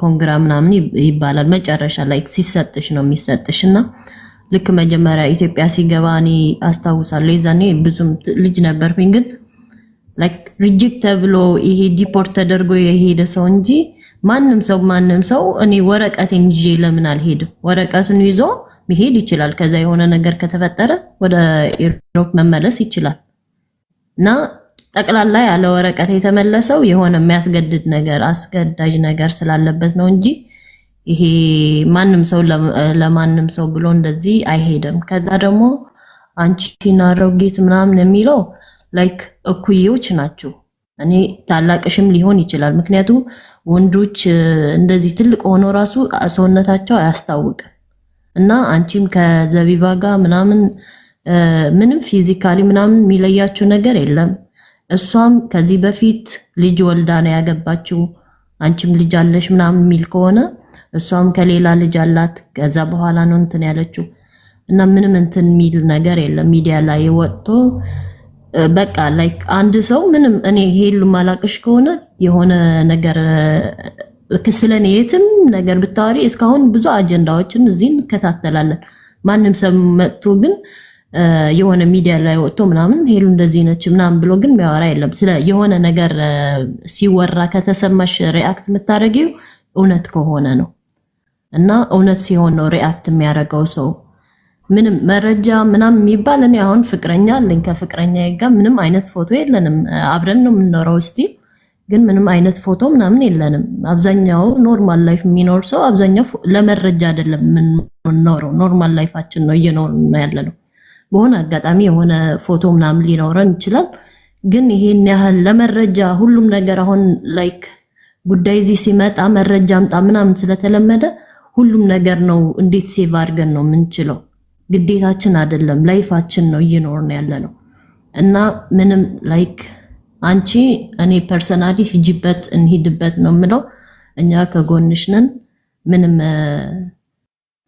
ኮንግራ ምናምን ይባላል መጨረሻ ላይ ሲሰጥሽ ነው የሚሰጥሽና ልክ መጀመሪያ ኢትዮጵያ ሲገባ እኔ አስታውሳለሁ የዛኔ ብዙም ልጅ ነበርኩኝ ግን ላይክ ሪጀክት ተብሎ ይሄ ዲፖርት ተደርጎ የሄደ ሰው እንጂ ማንም ሰው እኔ ወረቀቴን ይዤ ለምን አልሄድም ወረቀቱን ይዞ መሄድ ይችላል ከዛ የሆነ ነገር ከተፈጠረ ወደ ኢሮፕ መመለስ ይችላል እና ጠቅላላ ያለ ወረቀት የተመለሰው የሆነ የሚያስገድድ ነገር አስገዳጅ ነገር ስላለበት ነው እንጂ ይሄ ማንም ሰው ለማንም ሰው ብሎ እንደዚህ አይሄድም ከዛ ደግሞ አንቺና አሮጊት ምናምን የሚለው ላይክ እኩዮች ናቸው እኔ ታላቅሽም ሊሆን ይችላል ምክንያቱም ወንዶች እንደዚህ ትልቅ ሆኖ ራሱ ሰውነታቸው አያስታውቅም እና አንቺም ከዘቢባ ጋር ምንም ፊዚካሊ ምናምን የሚለያችሁ ነገር የለም እሷም ከዚህ በፊት ልጅ ወልዳ ነው ያገባችው አንቺም ልጅ አለሽ ምናምን የሚል ከሆነ እሷም ከሌላ ልጅ አላት ከዛ በኋላ ነው እንትን ያለችው እና ምንም እንትን የሚል ነገር የለም ሚዲያ ላይ ወጥቶ በቃ ላይክ አንድ ሰው ምንም እኔ ሄሉ ማላቅሽ ከሆነ የሆነ ነገር ከስለኔ የትም ነገር ብታወሪ እስካሁን ብዙ አጀንዳዎችን እዚህ እንከታተላለን ማንም ሰው መጥቶ ግን የሆነ ሚዲያ ላይ ወጥቶ ምናምን ሄሉ እንደዚህ ነች ምናምን ብሎ ግን የሚያወራ የለም ስለ የሆነ ነገር ሲወራ ከተሰማሽ ሪአክት የምታደርጊው እውነት ከሆነ ነው እና እውነት ሲሆን ነው ሪአክት የሚያደርገው ሰው ምንም መረጃ ምናምን የሚባል እኔ አሁን ፍቅረኛ አለኝ ከፍቅረኛዬ ጋር ምንም አይነት ፎቶ የለንም አብረን ነው የምንኖረው እስቲ ግን ምንም አይነት ፎቶ ምናምን የለንም አብዛኛው ኖርማል ላይፍ የሚኖር ሰው አብዛኛው ለመረጃ አይደለም የምንኖረው ኖርማል ላይፋችን ነው እየኖርን ያለነው በሆነ አጋጣሚ የሆነ ፎቶ ምናምን ሊኖረን ይችላል ግን ይሄን ያህል ለመረጃ ሁሉም ነገር አሁን ላይክ ጉዳይ እዚህ ሲመጣ መረጃ አምጣ ምናምን ስለተለመደ ሁሉም ነገር ነው እንዴት ሴቭ አድርገን ነው የምንችለው ግዴታችን አይደለም ላይፋችን ነው እየኖርን ያለነው እና ምንም ላይክ አንቺ እኔ ፐርሰናሊ ሂጂበት እንሂድበት ነው የምለው እኛ ከጎንሽ ነን ምንም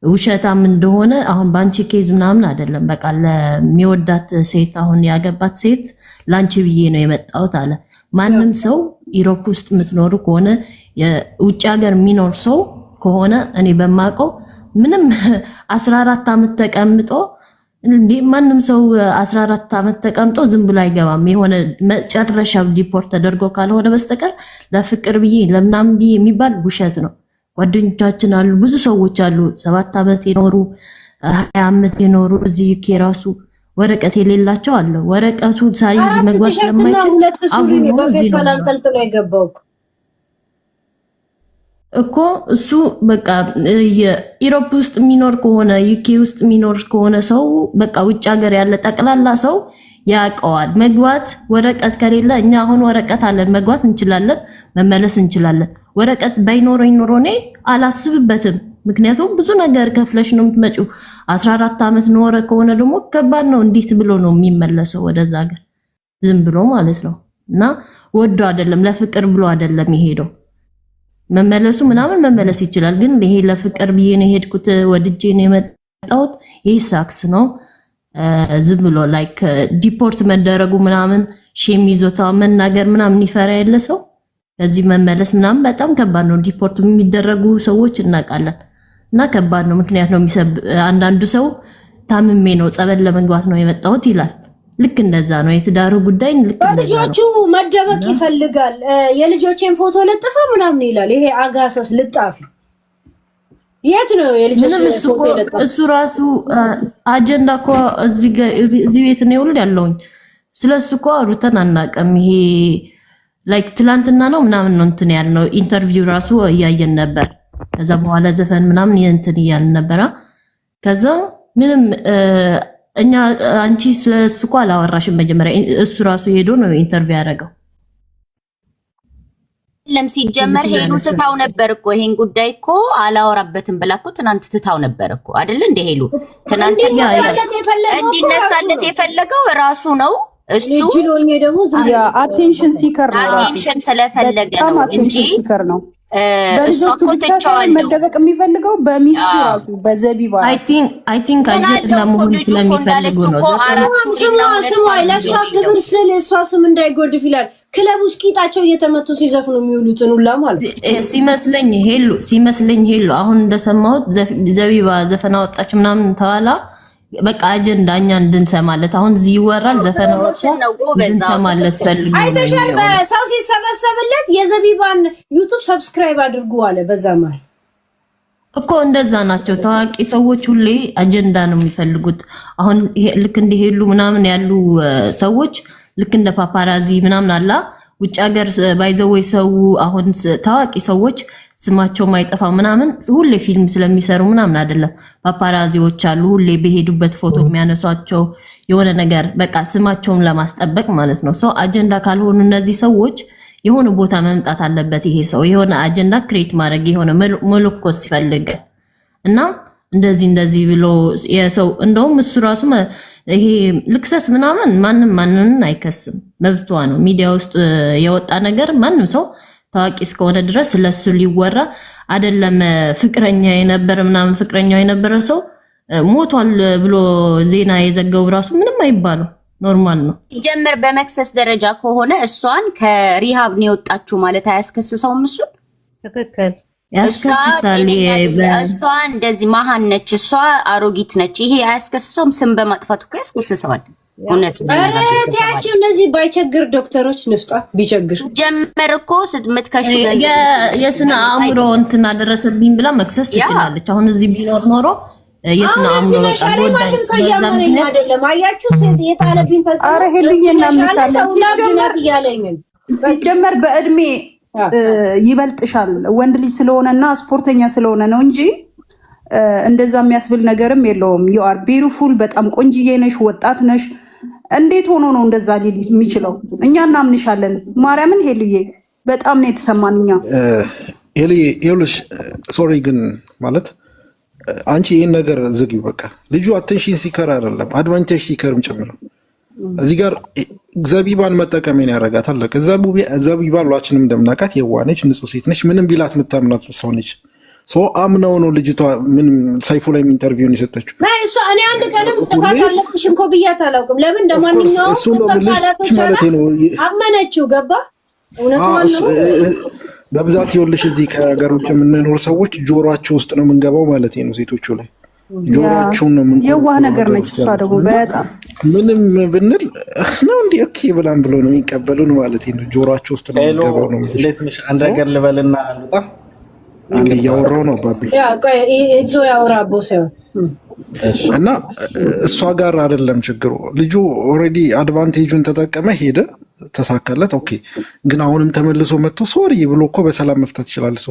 ውሸታም እንደሆነ አሁን ባንቺ ኬዝ ምናምን አይደለም በቃ ለሚወዳት ሴት አሁን ያገባት ሴት ላንቺ ብዬ ነው የመጣሁት አለ ማንም ሰው ኢሮፕ ውስጥ የምትኖሩ ከሆነ የውጭ ሀገር የሚኖር ሰው ከሆነ እኔ በማቀው ምንም 14 አመት ተቀምጦ እንዴ ማንም ሰው 14 አመት ተቀምጦ ዝም ብሎ አይገባም የሆነ መጨረሻው ዲፖርት ተደርጎ ካልሆነ በስተቀር ለፍቅር ብዬ ለምናም ብዬ የሚባል ውሸት ነው ጓደኞቻችን አሉ ብዙ ሰዎች አሉ 7 አመት የኖሩ 20 አመት የኖሩ እዚህ ከራሱ ወረቀት የሌላቸው አለ ወረቀቱ ሳይዝ መግባት ስለማይችል አሁን በፌስታል አንጠልጥሎ የገባው እኮ እሱ በቃ የኢሮፕ ውስጥ የሚኖር ከሆነ ዩኬ ውስጥ የሚኖር ከሆነ ሰው በቃ ውጭ ሀገር ያለ ጠቅላላ ሰው ያቀዋል መግባት ወረቀት ከሌለ እኛ አሁን ወረቀት አለን መግባት እንችላለን መመለስ እንችላለን ወረቀት ባይኖረኝ ኖሮኔ አላስብበትም ምክንያቱም ብዙ ነገር ከፍለሽ ነው የምትመጪው 14 አመት ኖረ ከሆነ ደግሞ ከባድ ነው እንዴት ብሎ ነው የሚመለሰው ወደዛ ሀገር ዝም ብሎ ማለት ነው እና ወዶ አይደለም ለፍቅር ብሎ አይደለም ይሄደው መመለሱ ምናምን መመለስ ይችላል ግን ይሄ ለፍቅር ብዬ ነው ሄድኩት ወድጄ ነው የመጣሁት ይሄ ሳክስ ነው ዝም ብሎ ላይክ ዲፖርት መደረጉ ምናምን ሼም ይዞታ መናገር ምናምን ይፈራ ያለ ሰው ከዚህ መመለስ ምናምን በጣም ከባድ ነው ዲፖርት የሚደረጉ ሰዎች እናውቃለን እና ከባድ ነው ምክንያት ነው አንዳንዱ ሰው ታምሜ ነው ጸበል ለመግባት ነው የመጣሁት ይላል ልክ እንደዛ ነው የትዳሩ ጉዳይ ልክ እንደዛ ነው ልጆቹ መደበቅ ይፈልጋል የልጆቼን ፎቶ ለጥፈ ምናምን ይላል ይሄ አጋሰስ ልጣፊ የት ነው የልጆቹ ፎቶ ለጥፈ እሱ ራሱ አጀንዳ እኮ እዚህ ቤት ነው ይውል ያለውኝ ስለሱ እኮ አውርተን አናውቅም ይሄ ላይክ ትላንትና ነው ምናምን ነው እንትን ያልነው ኢንተርቪው ራሱ እያየን ነበር ከዛ በኋላ ዘፈን ምናምን እንትን እያልን ነበር ከዛ ምንም እኛ አንቺ ስለሱ እኮ አላወራሽም መጀመሪያ እሱ ራሱ ሄዶ ነው ኢንተርቪው ያደረገው ለም ሲጀመር ሄሉ ትታው ነበር እኮ ይሄን ጉዳይ እኮ አላወራበትም ብላ እኮ ትናንት ትታው ነበር እኮ አይደል እንደ ሄሉ ትናንት እንዲነሳለት የፈለገው ራሱ ነው እሱ ጅሎኝ ደግሞ ያ አቴንሽን ሲከር ነው። አቴንሽን ስለፈለገ ነው እንጂ ሲከር ነው። በልጆቹ ብቻ ሳይሆን መደበቅ የሚፈልገው በሚስቱ ራሱ በዘቢባ አይ ቲንክ አጀንዳ መሆን ስለሚፈልጉ ነው። ስሟ ለእሷ ክብር ስል እሷ ስም እንዳይጎድፍ ይላል። ክለብ ውስጥ ቂጣቸው እየተመቱ ሲዘፍኑ የሚውሉትን ሁላ ማለት ሲመስለኝ ሄሉ አሁን እንደሰማሁት ዘቢባ ዘፈና ወጣች ምናምን ተዋላ በቃ አጀንዳ እኛ እንድንሰማለት አሁን እዚህ ይወራል። ዘፈና ወጣ እንድንሰማለት ፈልጉ ነው። አይተሻል። በሰው ሲሰበሰብለት የዘቢባን ዩቲዩብ ሰብስክራይብ አድርጉ አለ። በዛ ማለት እኮ እንደዛ ናቸው ታዋቂ ሰዎች፣ ሁሌ አጀንዳ ነው የሚፈልጉት። አሁን ልክ እንዲሄሉ ምናምን ያሉ ሰዎች ልክ እንደ ፓፓራዚ ምናምን አላ ውጭ ሀገር ባይዘወይ ሰው አሁን ታዋቂ ሰዎች ስማቸው ማይጠፋ ምናምን ሁሌ ፊልም ስለሚሰሩ ምናምን አይደለም። ፓፓራዚዎች አሉ ሁሌ በሄዱበት ፎቶ የሚያነሷቸው የሆነ ነገር በቃ ስማቸውን ለማስጠበቅ ማለት ነው። ሰው አጀንዳ ካልሆኑ እነዚህ ሰዎች የሆነ ቦታ መምጣት አለበት። ይሄ ሰው የሆነ አጀንዳ ክሬት ማድረግ የሆነ መለኮስ ሲፈልግ እና እንደዚህ ብሎ የሰው እንደውም እሱ ራሱ ይሄ ልክሰስ ምናምን ማንንም አይከስም፣ መብቷ ነው። ሚዲያ ውስጥ የወጣ ነገር ማንም ሰው ታዋቂ እስከሆነ ድረስ ስለሱ ሊወራ አይደለም። ፍቅረኛ የነበረ ሰው ሞቷል ብሎ ዜና የዘገቡ ራሱ ምንም አይባሉ፣ ኖርማል ነው። ጀመር በመክሰስ ደረጃ ከሆነ እሷን ከሪሃብ ነው የወጣችው ማለት አያስከስሰውም። እሱ ትክክል ያስከስሳል። እሷ እንደዚህ መሀን ነች፣ እሷ አሮጊት ነች፣ ይሄ አያስከስሰውም። ስም በማጥፋት እኮ ያስከስሰዋል። እውነት ታያቸው እነዚህ ባይቸግር ዶክተሮች ንፍጣ ቢቸግር ጀመር እኮ ስትምትከሽ የስነ አእምሮ እንትና ደረሰብኝ ብላ መክሰስ ትችላለች። አሁን እዚህ ቢኖር ኖሮ የስነ አእምሮ ወጣ በዛም አይደለም። አያችሁ ሴት የጣለብኝ ተጽዕኖ። ኧረ ሄሉዬና ሲጀመር በእድሜ ይበልጥሻል ወንድ ልጅ ስለሆነና ስፖርተኛ ስለሆነ ነው እንጂ እንደዛ የሚያስብል ነገርም የለውም። ዩ አር ቢዩቲፉል፣ በጣም ቆንጅዬ ነሽ፣ ወጣት ነሽ። እንዴት ሆኖ ነው እንደዛ ሊል የሚችለው? እኛ እናምንሻለን። ማርያምን ሄሉዬ በጣም ነው የተሰማን። እኛ ሄሉዬ ይኸውልሽ፣ ሶሪ ግን ማለት አንቺ ይህን ነገር ዝጊው በቃ። ልጁ አቴንሽን ሲከር አይደለም አድቫንቴጅ ሲከርም ጭምር ነው። እዚህ ጋር ዘቢባን መጠቀሜን ያደርጋት አለቀ። ዘቢባ ሁላችንም እንደምናውቃት የዋነች ንጹህ ሴት ነች። ምንም ቢላት የምታምናት ሰው ነች። ሶ አምነው ነው ልጅቷ ምን ሰይፉ ላይ ኢንተርቪውን የሰጠችው። እሷ እኔ አንድ ቀንም ጥፋት አለብሽ እንኳ ብያት አላውቅም። ለምን እንደማንኛውም እሱ ነው ማለት ነው አመነችው። ገባ እውነቷን ነው። በብዛት ይኸውልሽ እዚህ ከሀገር ውጭ የምንኖር ሰዎች ጆሮአቸው ውስጥ ነው የምንገባው ማለት ነው። ሴቶቹ ላይ ጆሮአቸውን ነው የምንገባው። የዋህ ነገር ነች እሷ ደግሞ በጣም ምንም ብንል ነው እንዲህ ኦኬ ብላን ብሎ ነው የሚቀበሉን ማለት ነው። ጆሮአቸው ውስጥ ነው የምንገባው ነው። እንዴት ነሽ? አንድ ነገር ልበልና አልወጣ አንድ እያወራሁ ነው ባቢ እና እሷ ጋር አይደለም ችግሩ። ልጁ ኦልሬዲ አድቫንቴጁን ተጠቀመ፣ ሄደ፣ ተሳካለት። ኦኬ ግን አሁንም ተመልሶ መጥቶ ሶሪ ብሎ እኮ በሰላም መፍታት ይችላል። እሱ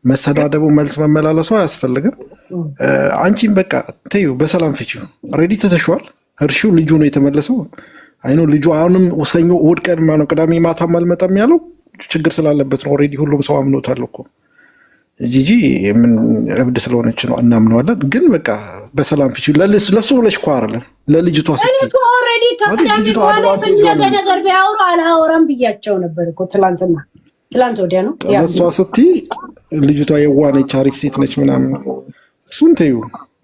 መሰዳደቡ መልስ መመላለሱ አያስፈልግም። አንቺም በቃ ተይው፣ በሰላም ፍቺው። ኦልሬዲ ተተሽዋል። እርሺው ልጁ ነው የተመለሰው። አይኖ ልጁ አሁንም ሰኞ እሑድ ቀን ማነው ቅዳሜ ማታም አልመጣም ያለው ችግር ስላለበት ነው። ኦልሬዲ ሁሉም ሰው አምኖታል እኮ ጂጂ ምን እብድ ስለሆነች ነው እናምነዋለን። ግን በቃ በሰላም ፍቺ ለሱ ብለሽ እኮ አይደለም ለልጅቷ ስትይ ኦልሬዲ ከቅዳሜ በኋላ ፈለገ ነገር ቢያወሩ አልአወራም ብያቸው ነበር እኮ ትላንት ወዲያ ነው ለሷ ስትይ ልጅቷ የዋነች አሪፍ ሴት ነች ምናምን እሱን ተይው።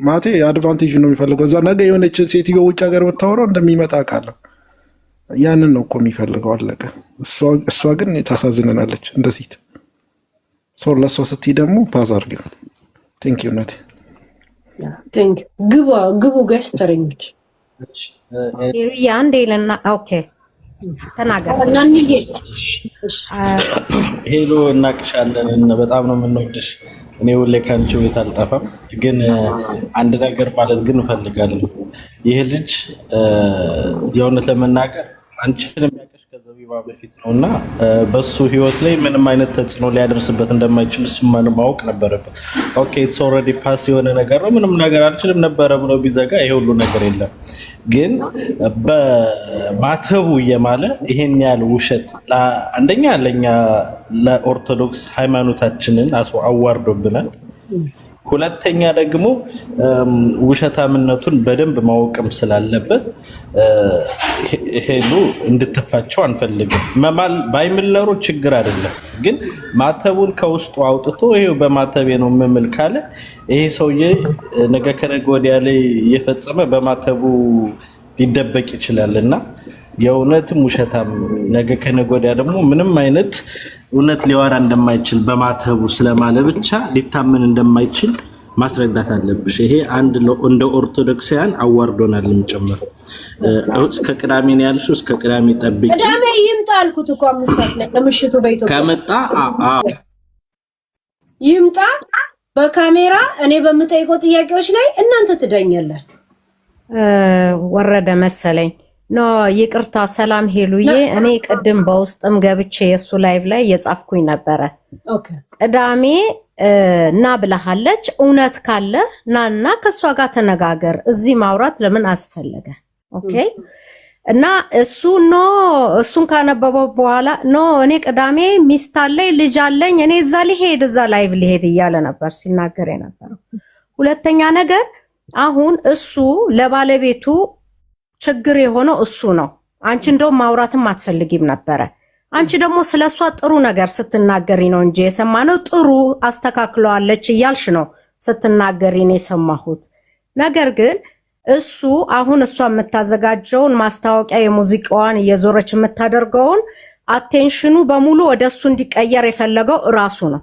ማቴ አድቫንቴጅ ነው የሚፈልገው። እዛ ነገ የሆነች ሴትዮ ውጭ ሀገር ብታወራው እንደሚመጣ አውቃለሁ። ያንን ነው እኮ የሚፈልገው አለቀ። እሷ ግን ታሳዝነናለች እንደ ሴት ሶር ለሷ ስትይ ደግሞ ፓዝ አድርጊው። ቴንክ ዩ ናቲ ቴንክ ግቡ ጋይስ ተረኞች አንዴ ለና ኦኬ ተናገር። ሄሎ እናቅሻለን፣ በጣም ነው የምንወድሽ። እኔ ሁሌ ከአንቺ ቤት አልጠፋም። ግን አንድ ነገር ማለት ግን እፈልጋለሁ። ይህ ልጅ የእውነት ለመናገር አንቺን የሚያውቅሽ ከዘቢባ በፊት ነው እና በሱ ህይወት ላይ ምንም አይነት ተጽዕኖ ሊያደርስበት እንደማይችል እሱ ማወቅ ነበረበት። ኦኬ ኢትስ ኦልሬዲ ፓስ የሆነ ነገር ነው፣ ምንም ነገር አልችልም ነበረ ብሎ ቢዘጋ ይሄ ሁሉ ነገር የለም። ግን በማተቡ እየማለ ይሄን ያህል ውሸት አንደኛ ለኛ ለኦርቶዶክስ ሃይማኖታችንን አዋርዶብናል። ሁለተኛ ደግሞ ውሸታምነቱን በደንብ ማወቅም ስላለበት ሄሉ እንድትፋቸው አንፈልግም። መማል ባይምለሩ ችግር አይደለም፣ ግን ማተቡን ከውስጡ አውጥቶ ይሄው በማተቤ ነው የምምል ካለ ይሄ ሰውዬ ነገ ከነገ ወዲያ ላይ እየፈጸመ በማተቡ ሊደበቅ ይችላልና የእውነትም ውሸታም ነገ ከነገ ወዲያ ደግሞ ምንም አይነት እውነት ሊዋራ እንደማይችል በማተቡ ስለማለ ብቻ ሊታመን እንደማይችል ማስረዳት አለብሽ። ይሄ አንድ እንደ ኦርቶዶክሳውያን አዋርዶናልም ጭምር። እስከ ቅዳሜ ነው ያልሽው፣ እስከ ቅዳሜ ጠብቂ። ቅዳሜ ይምጣ አልኩት እኮ 5 ሰዓት ላይ ለምሽቱ በኢትዮጵያ ከመጣ ይምጣ በካሜራ እኔ በምጠይቀው ጥያቄዎች ላይ እናንተ ትዳኛላችሁ። ወረደ መሰለኝ። ኖ ይቅርታ፣ ሰላም ሄሉዬ። እኔ ቅድም በውስጥም ገብቼ የሱ ላይቭ ላይ የጻፍኩኝ ነበረ። ኦኬ ቅዳሜ እና ብለሃለች። እውነት ካለ ናና ከሷ ጋር ተነጋገር። እዚህ ማውራት ለምን አስፈለገ? ኦኬ እና እሱን ካነበበው በኋላ እኔ ቅዳሜ ሚስት አለኝ ልጅ አለኝ እኔ እዛ ላይቭ ሊሄድ እያለ ነበር ሲናገር የነበረው። ሁለተኛ ነገር አሁን እሱ ለባለቤቱ ችግር የሆነው እሱ ነው። አንቺ እንደውም ማውራትም አትፈልጊም ነበረ። አንቺ ደግሞ ስለሷ ጥሩ ነገር ስትናገሪ ነው እንጂ የሰማነው ጥሩ አስተካክለዋለች እያልሽ ነው ስትናገሪ ነው የሰማሁት። ነገር ግን እሱ አሁን እሷ የምታዘጋጀውን ማስታወቂያ የሙዚቃዋን እየዞረች የምታደርገውን አቴንሽኑ በሙሉ ወደ እሱ እንዲቀየር የፈለገው እራሱ ነው።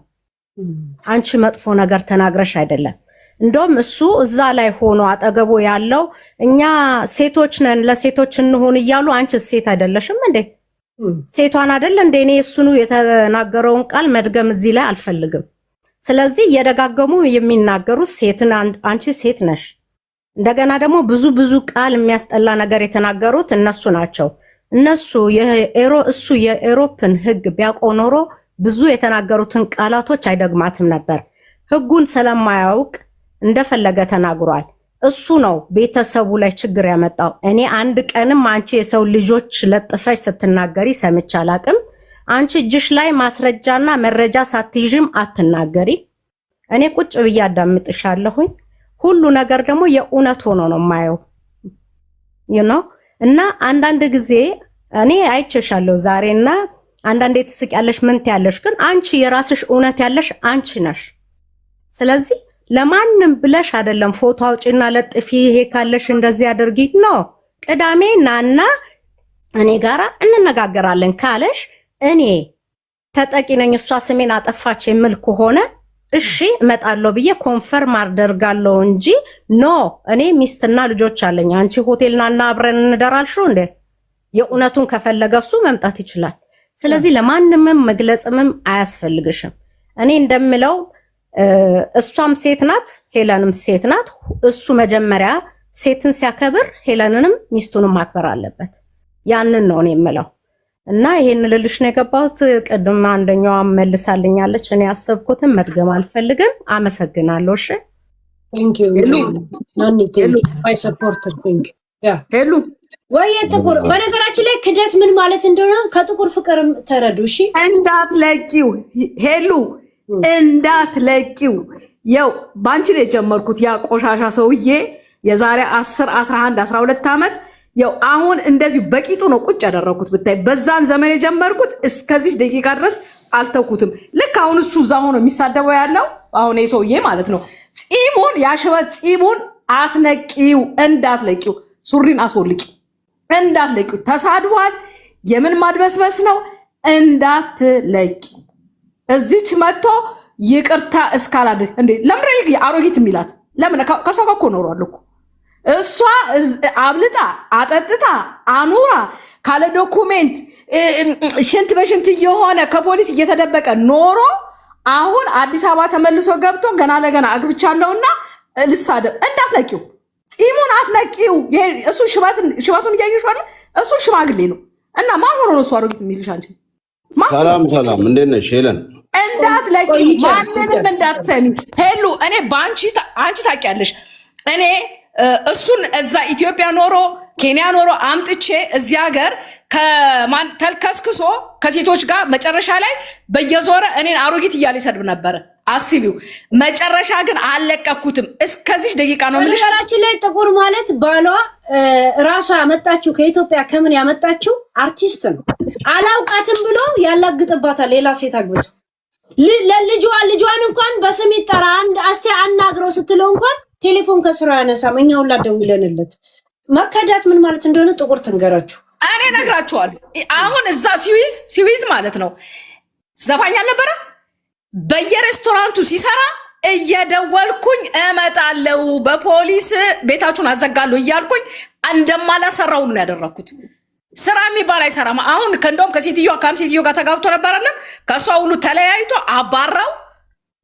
አንቺ መጥፎ ነገር ተናግረሽ አይደለም። እንደውም እሱ እዛ ላይ ሆኖ አጠገቡ ያለው እኛ ሴቶች ነን ለሴቶች እንሆን እያሉ አንቺ ሴት አይደለሽም እንዴ? ሴቷን አይደል እንዴ? እኔ እሱኑ የተናገረውን ቃል መድገም እዚህ ላይ አልፈልግም። ስለዚህ እየደጋገሙ የሚናገሩት ሴትን አንቺ ሴት ነሽ። እንደገና ደግሞ ብዙ ቃል የሚያስጠላ ነገር የተናገሩት እነሱ ናቸው። እሱ የኤሮፕን ህግ ቢያውቀው ኖሮ ብዙ የተናገሩትን ቃላቶች አይደግማትም ነበር። ህጉን ስለማያውቅ እንደፈለገ ተናግሯል። እሱ ነው ቤተሰቡ ላይ ችግር ያመጣው። እኔ አንድ ቀንም አንቺ የሰው ልጆች ለጥፈሽ ስትናገሪ ሰምቼ አላቅም። አንቺ እጅሽ ላይ ማስረጃና መረጃ ሳትይዥም አትናገሪ። እኔ ቁጭ ብዬ አዳምጥሻለሁኝ። ሁሉ ነገር ደግሞ የእውነት ሆኖ ነው የማየው እና አንዳንድ ጊዜ እኔ አይቼሻለሁ ዛሬና አንዳንዴ ትስቂያለሽ ምን ትያለሽ፣ ግን አንቺ የራስሽ እውነት ያለሽ አንቺ ነሽ። ስለዚህ ለማንም ብለሽ አይደለም ፎቶ አውጪና ለጥፊ ይሄ ካለሽ እንደዚህ አድርጊ ነው። ቅዳሜ ናና እኔ ጋራ እንነጋገራለን ካለሽ እኔ ተጠቂ ነኝ እሷ ስሜን አጠፋች የምል ከሆነ እሺ እመጣለሁ ብዬ ኮንፈርም አደርጋለሁ እንጂ እኔ ሚስትና ልጆች አለኝ። አንቺ ሆቴልና አብረን እንደራልሽው እንዴ? የእውነቱን ከፈለገ እሱ መምጣት ይችላል። ስለዚህ ለማንምም መግለጽምም አያስፈልግሽም። እኔ እንደምለው እሷም ሴት ናት፣ ሄለንም ሴት ናት። እሱ መጀመሪያ ሴትን ሲያከብር ሄለንንም ሚስቱንም ማክበር አለበት። ያንን ነው እኔ የምለው እና ይሄን ልልሽ ነው የገባሁት። ቅድም አንደኛዋ መልሳልኛለች። እኔ ያሰብኩትን መድገም አልፈልግም። አመሰግናለሁ። እሺ ሄሉ ወይ ጥቁር በነገራችን ላይ ክደት ምን ማለት እንደሆነ ከጥቁር ፍቅር ተረዱ። እሺ እንዳትለቂው ሄሉ እንዳትለቂው። ያው ባንቺ ነው የጀመርኩት። ያ ቆሻሻ ሰውዬ የዛሬ 10 11 12 ዓመት ያው አሁን እንደዚህ በቂጡ ነው ቁጭ ያደረኩት ብታይ። በዛን ዘመን የጀመርኩት እስከዚህ ደቂቃ ድረስ አልተውኩትም። ልክ አሁን እሱ እዛ ሆኖ የሚሳደበው ያለው አሁን የሰውዬ ማለት ነው። ፂሙን ያሽበት ፂሙን አስነቂው፣ እንዳትለቂው። ሱሪን አስወልቂ፣ እንዳትለቂው። ተሳድቧል። የምን ማድበስበስ ነው? እንዳትለቂ። እዚች መጥቶ ይቅርታ እስካላደረች እንዴ ለምን አሮጊት የሚላት ለምን? ከሰው ጋር እኮ ኖሯል እኮ እሷ አብልጣ አጠጥታ አኑራ ካለ ዶኩሜንት ሽንት በሽንት እየሆነ ከፖሊስ እየተደበቀ ኖሮ አሁን አዲስ አበባ ተመልሶ ገብቶ ገና ለገና አግብቻለሁና ልሳደብ። እንዳትለቂው፣ ፂሙን አስነቂው። እሱ ሽበቱን እያዩሻለ እሱ ሽማግሌ ነው እና ማን ሆኖ ነው እሱ አሮጊት የሚልሽ አንቺ? ሰላም እንዴት ነሽ ሄለን? እንዳትለቂው፣ ማንንም እንዳትሰሚ ሄሉ። እኔ በአንቺ ታውቂያለሽ እኔ እሱን እዛ ኢትዮጵያ ኖሮ ኬንያ ኖሮ አምጥቼ እዚህ ሀገር ተልከስክሶ ከሴቶች ጋር መጨረሻ ላይ በየዞረ እኔን አሮጊት እያለ ይሰድብ ነበረ። አስቢው። መጨረሻ ግን አለቀኩትም እስከዚህ ደቂቃ ነው የምልሽ። ነገራችን ላይ ጥቁር ማለት ባሏ ራሷ ያመጣችው ከኢትዮጵያ ከምን ያመጣችው አርቲስት ነው። አላውቃትም ብሎ ያላግጥባታል ሌላ ሴት አግብቶ ልጇን እንኳን በስም ይጠራ አስቴ አናግረው ስትለው እንኳን ቴሌፎን ከስራ ያነሳም። እኛ ሁላ ደውለንለት መከዳት ምን ማለት እንደሆነ ጥቁር ትንገራችሁ። እኔ ነግራችኋለሁ። አሁን እዛ ስዊዝ ማለት ነው ዘፋኝ አልነበረ በየሬስቶራንቱ ሲሰራ እየደወልኩኝ እመጣለሁ በፖሊስ ቤታችሁን አዘጋለሁ እያልኩኝ እንደማላሰራው ነው ያደረኩት። ስራ የሚባል አይሰራም። አሁን ከእንደውም ከሴትዮዋ ጋር ተጋብቶ ነበር አይደል? ከሷ ሁሉ ተለያይቶ አባራው።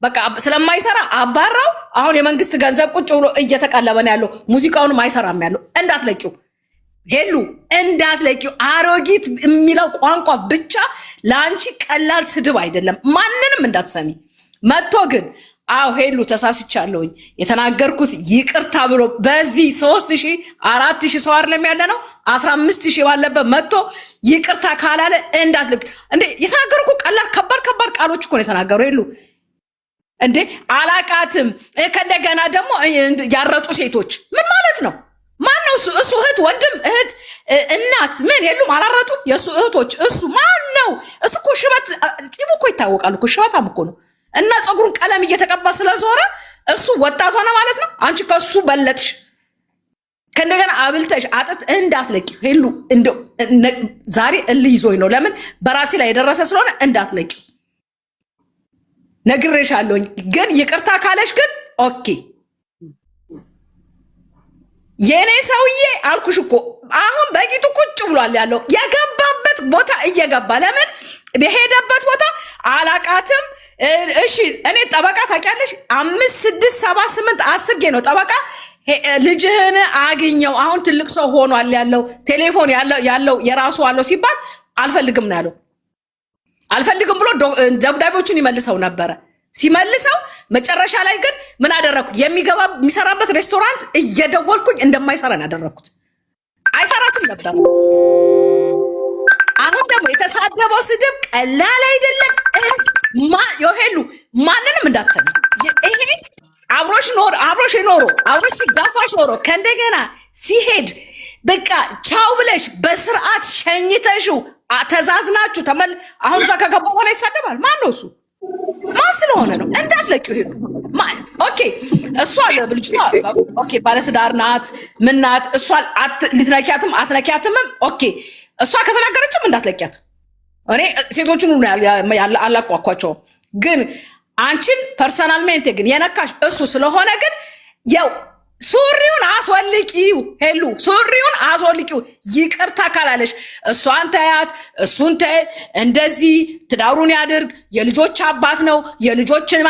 በቃ ስለማይሰራ አባራው። አሁን የመንግስት ገንዘብ ቁጭ ብሎ እየተቀለበ ነው ያለው። ሙዚቃውንም አይሰራም ያለው። እንዳትለቂው ሄሉ እንዳትለቂው። አሮጊት የሚለው ቋንቋ ብቻ ለአንቺ ቀላል ስድብ አይደለም። ማንንም እንዳትሰሚ መጥቶ ግን አው ሄሉ ተሳስቻለሁኝ የተናገርኩት ይቅርታ ብሎ በዚህ 3000 4000 ሰው አይደለም ያለ ነው 15000 ባለበት መጥቶ ይቅርታ ካላለ እንዳትልቅ እንዴ። የተናገርኩ ቀላል ከባድ ቃሎች እኮ ነው የተናገሩ ሄሉ እንዴ። አላቃትም ከእንደገና ደግሞ ያረጡ ሴቶች ምን ማለት ነው? ማን ነው እሱ? እህት ወንድም እህት እናት ምን የሉም አላረጡ? የእሱ እህቶች እሱ ማን ነው? እሱ እኮ ሽበት ጢሙ እኮ ይታወቃል እኮ ሽበታም እኮ ነው። እና ፀጉሩን ቀለም እየተቀባ ስለዞረ እሱ ወጣት ሆነ ማለት ነው። አንቺ ከሱ በለጥሽ። ከእንደገና አብልተሽ አጥት እንዳትለቂ ሄሉ። እንደው ዛሬ እልህ ይዞኝ ነው። ለምን በራሴ ላይ የደረሰ ስለሆነ እንዳትለቂ ነግሬሻለሁኝ። ግን ይቅርታ ካለሽ ግን ኦኬ። የኔ ሰውዬ አልኩሽ እኮ አሁን በቂቱ ቁጭ ብሏል ያለው የገባበት ቦታ እየገባ ለምን በሄደበት ቦታ አላቃትም። እሺ እኔ ጠበቃ ታውቂያለሽ 5 6 7 8 10 ጌ ነው ጠበቃ። ልጅህን አግኘው አሁን ትልቅ ሰው ሆኗል ያለው ቴሌፎን ያለው የራሱ አለው ሲባል አልፈልግም ነው ያለው። አልፈልግም ብሎ ደብዳቤዎቹን ይመልሰው ነበረ። ሲመልሰው መጨረሻ ላይ ግን ምን አደረኩት? የሚሰራበት ሬስቶራንት እየደወልኩኝ እንደማይሰራ ያደረኩት። አይሰራትም ነበር። አሁን ደግሞ የተሳደበው ስድብ ቀላል አይደለም። ሄሉ ማንንም እንዳትሰሚ። ይሄ አብሮሽ ኖሮ አብሮሽ ሲጋፋሽ ኖሮ ከእንደገና ሲሄድ በቃ ቻው ብለሽ በስርዓት ሸኝተሽው ተዛዝናችሁ አሁን እዛ ከገባ በኋላ ይሳደባል። ማን ነው እሱ? ማን ስለሆነ ነው? እንዳትለቂው ሄሉ። ኦኬ እሷ ልጅቷ ኦኬ ባለትዳር ናት ምን ናት? እሷ ልትነኪያትም አትነኪያትም ኦኬ። እሷ ከተናገረችም እንዳትለቂያት። እኔ ሴቶቹን አላቋኳቸውም። ግን አንቺን ፐርሰናልmente ግን የነካሽ እሱ ስለሆነ ግን ያው ሱሪውን አስወልቂው ሄሉ፣ ሱሪውን አስወልቂው። ይቅርታ ካላለሽ እሷን ተያት፣ እሱን ተይ፣ እንደዚህ ትዳሩን ያድርግ። የልጆች አባት ነው። የልጆችን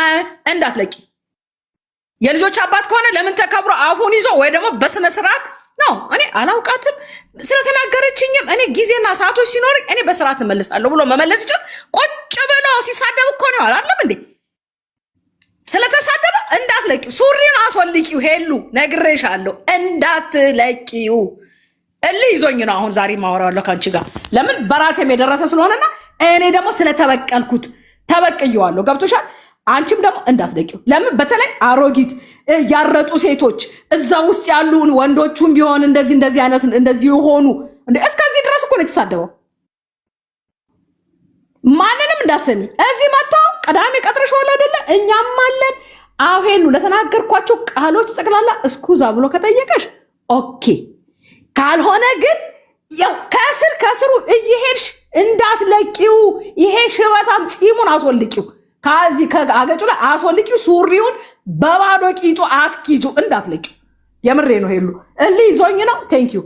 እንዳትለቂ። የልጆች አባት ከሆነ ለምን ተከብሮ አፉን ይዞ ወይ ደግሞ በስነ ስርዓት ነው። እኔ አላውቃትም ስለተናገረችኝም እኔ ጊዜና ሰዓቶች ሲኖር እኔ በስርዓት እመልሳለሁ ብሎ መመለስ ይችላል። ቁጭ ብሎ ሲሳደብ እኮ ነው አይደለም እንዴ? ስለተሳደበ እንዳትለቂው፣ ሱሪውን አስወልቂው ሄሉ፣ ነግሬሻለሁ እንዳትለቂው። እልህ ይዞኝ ነው አሁን ዛሬ ማወራዋለሁ ካንቺ ጋር። ለምን በራሴም የደረሰ ስለሆነና እኔ ደግሞ ስለተበቀልኩት ተበቅየዋለሁ። ገብቶሻል? አንቺም ደግሞ እንዳትለቂው። ለምን በተለይ አሮጊት ያረጡ ሴቶች እዛ ውስጥ ያሉ ወንዶቹም ቢሆን እንደዚህ አይነት እንደዚህ ሆኑ እስከዚህ ድረስ እኮ ነው የተሳደበው። ማንንም እንዳሰሚ እዚህ መጥቶ ቀዳሚ ቀጥረሽዋል አይደለ? እኛም አለን። አዎ ሄሉ ለተናገርኳቸው ቃሎች ጠቅላላ እስኩዛ ብሎ ከጠየቀሽ ኦኬ። ካልሆነ ግን ያው ከስሩ እየሄድሽ እንዳትለቂው። ይሄ ሽበታም ፂሙን አስወልቂው፣ ከዚህ ከአገጩ ላይ አስወልቂው። ሱሪውን በባዶ ቂጡ አስኪጁ፣ እንዳትለቂው። የምሬ ነው ሄሉ። እልህ ይዞኝ ነው። ቴንክ ዩ